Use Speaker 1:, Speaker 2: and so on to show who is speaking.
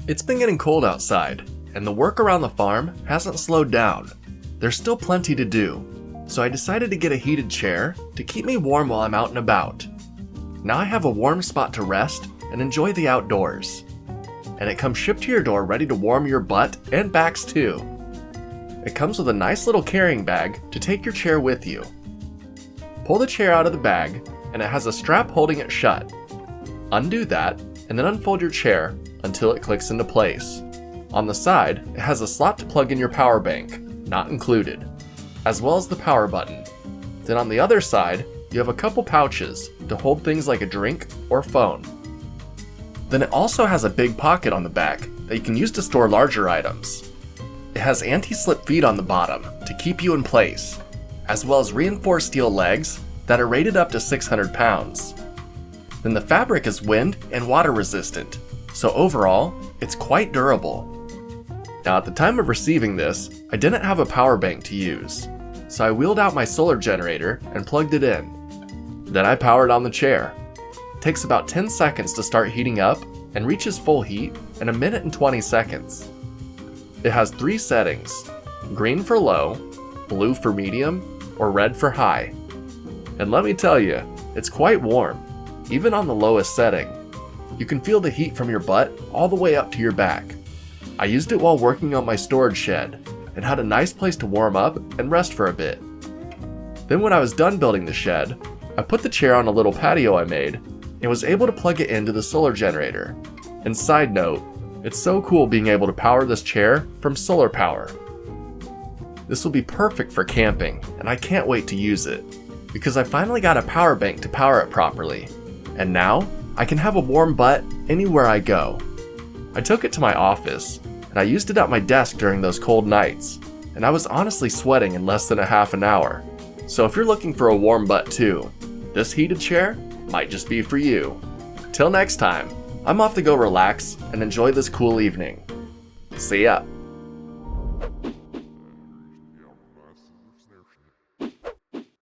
Speaker 1: It's been getting cold outside, and the work around the farm hasn't slowed down. There's still plenty to do, so I decided to get a heated chair to keep me warm while I'm out and about. Now I have a warm spot to rest and enjoy the outdoors. And it comes shipped to your door ready to warm your butt and backs too. It comes with a nice little carrying bag to take your chair with you. Pull the chair out of the bag, and it has a strap holding it shut. Undo that, and then unfold your chair until it clicks into place. On the side, it has a slot to plug in your power bank, not included, as well as the power button. Then on the other side, you have a couple pouches to hold things like a drink or phone. Then it also has a big pocket on the back that you can use to store larger items. It has anti-slip feet on the bottom to keep you in place, as well as reinforced steel legs that are rated up to 600 pounds. Then the fabric is wind and water resistant, so overall, it's quite durable. Now at the time of receiving this, I didn't have a power bank to use, so I wheeled out my solar generator and plugged it in. Then I powered on the chair. It takes about 10 seconds to start heating up and reaches full heat in 1 minute and 20 seconds. It has 3 settings: green for low, blue for medium, or red for high. And let me tell you, it's quite warm, even on the lowest setting. You can feel the heat from your butt all the way up to your back. I used it while working on my storage shed and had a nice place to warm up and rest for a bit. Then when I was done building the shed, I put the chair on a little patio I made and was able to plug it into the solar generator. And side note, it's so cool being able to power this chair from solar power. This will be perfect for camping, and I can't wait to use it, because I finally got a power bank to power it properly. And now, I can have a warm butt anywhere I go. I took it to my office, and I used it at my desk during those cold nights, and I was honestly sweating in less than a half an hour. So if you're looking for a warm butt too, this heated chair might just be for you. Till next time, I'm off to go relax and enjoy this cool evening. See ya.